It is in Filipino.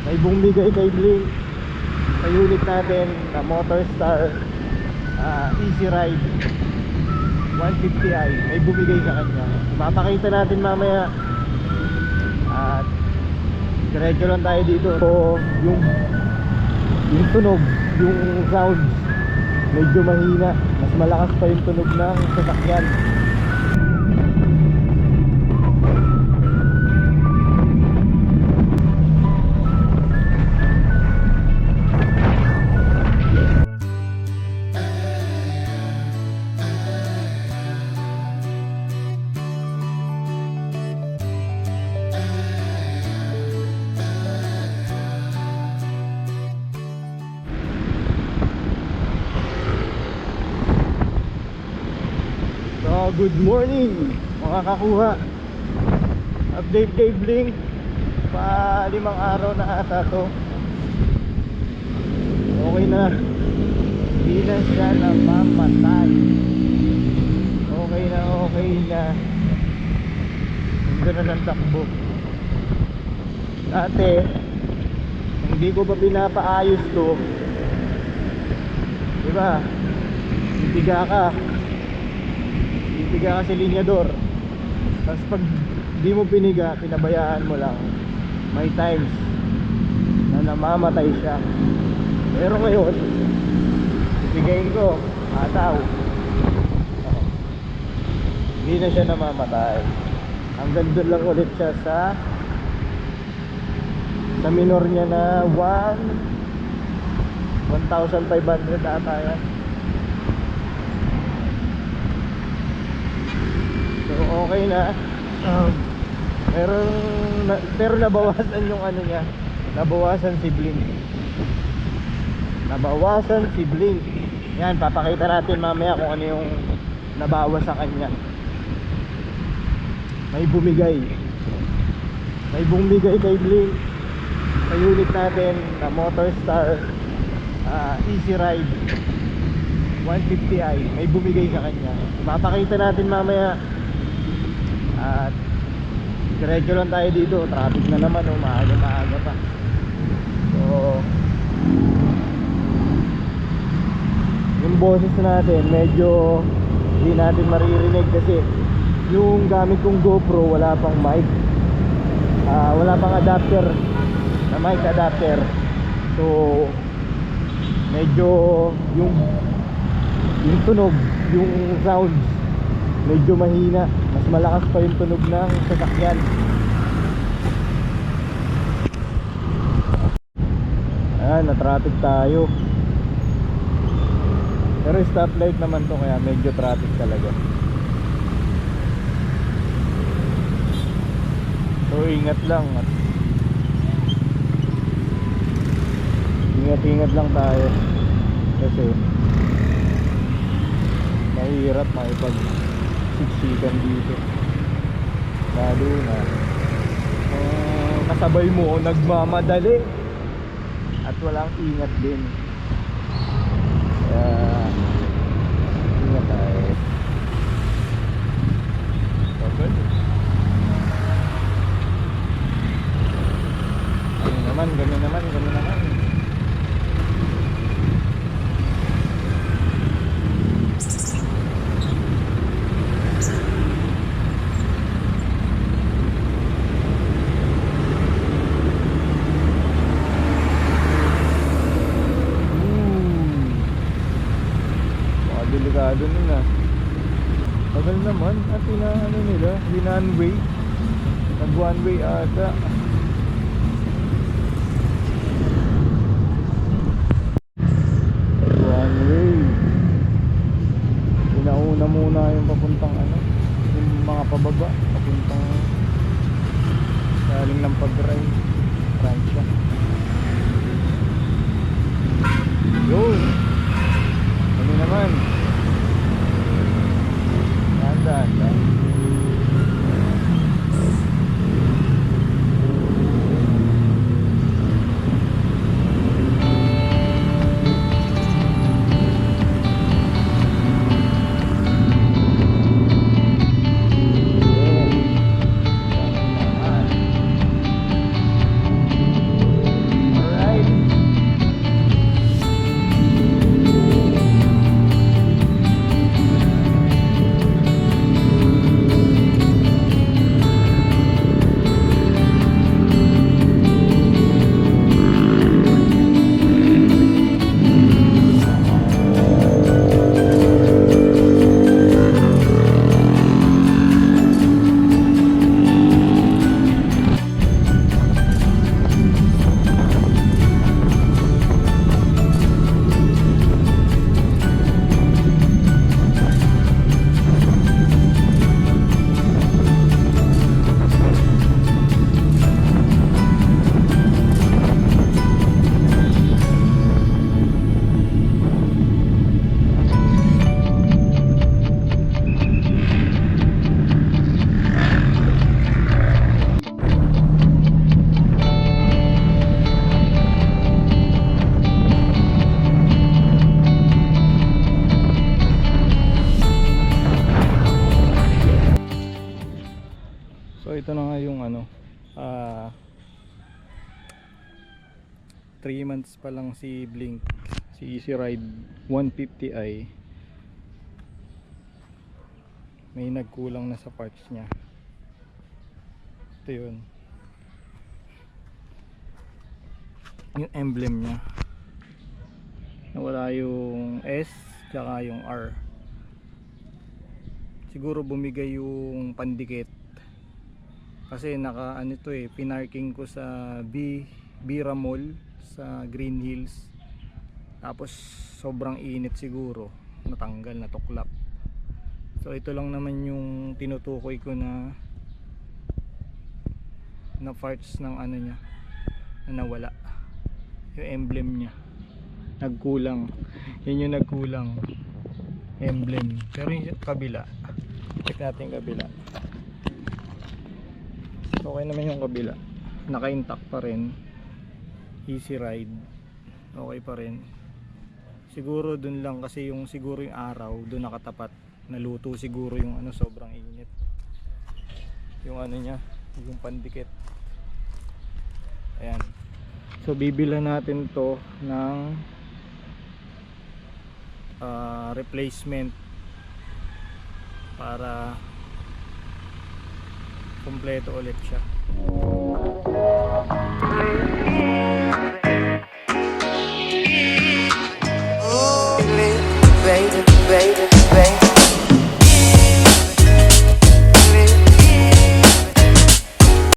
May bumigay kay Blink sa unit natin na Motorstar Easy Ride 150i. May bumigay sa kanya. Mapakita natin mamaya. At diretso lang tayo dito. So, yung tunog, yung sound medyo mahina. Mas malakas pa yung tunog ng sasakyan. Good morning mga kakuha. Update kay Blink. Pa 5 araw na ata to. Okay na. Hindi na siya namamatay. Okay na, okay na. Hindi na ng takbo. Dati hindi ko pa pinapaayos to, diba? Titiga ka sa linyador. Tapos pag di mo piniga, pinabayaan mo lang, may times na namamatay siya. Pero ngayon pipigayin ko, ataw, hindi na siya namamatay. Hanggang doon lang ulit siya sa minor niya na 1,500 ata yan. Okay na. Pero nabawasan yung ano niya. Nabawasan si Blink. Yan, papakita natin mamaya kung ano yung nabawas sa kanya. May bumigay kay Blink sa unit natin na Motorstar Easy Ride 150i. May bumigay sa kanya. Mapakita natin mamaya. At diretso lang tayo dito. Traffic na naman, maaga pa. So yung boses natin medyo hindi natin maririnig kasi yung gamit kong GoPro wala pang mic, wala pang adapter na mic adapter. So medyo yung tunog, yung sound medyo mahina. Mas malakas pa yung tunog ng sasakyan. Ayan, na-traffic tayo. Pero stoplight naman to, kaya medyo traffic talaga. So ingat lang. Ingat lang tayo. Kasi mahirap makipag-siksikan dito. Lalo na kasabay mo nagmamadali at walang ingat din. Kaya ingat tayo. Okay. Ganun naman. Delikado nun ah. Tagal naman at ano nila, one-way. Nag one-way ata. One-way. Pinauna muna yung papuntang yung mga pababa, papuntang galing ng pag-ride Francia. Yun. Ano naman? Dahan-dahan. 3 months pa lang si Blink, si Easy Ride 150i, may nagkulang na sa parts niya. Ito yun, yung emblem niya, nawala yung S tsaka yung R. Siguro bumigay yung pandikit kasi naka ano to pinarking ko sa Bira Mall sa Green Hills, tapos sobrang init siguro, natanggal, natuklap. So ito lang naman yung tinutukoy ko na parts ng ano niya na nawala, yung emblem niya nagkulang, yun yung nagkulang emblem. Pero yung kabila, check natin kabila, okay naman yung kabila, naka-intact pa rin. Easy Ride okay pa rin. Siguro dun lang kasi yung siguro yung araw dun nakatapat, naluto siguro yung ano, sobrang init yung ano niya, yung pandikit. Ayan, so bibilan natin to ng replacement para kumpleto ulit siya.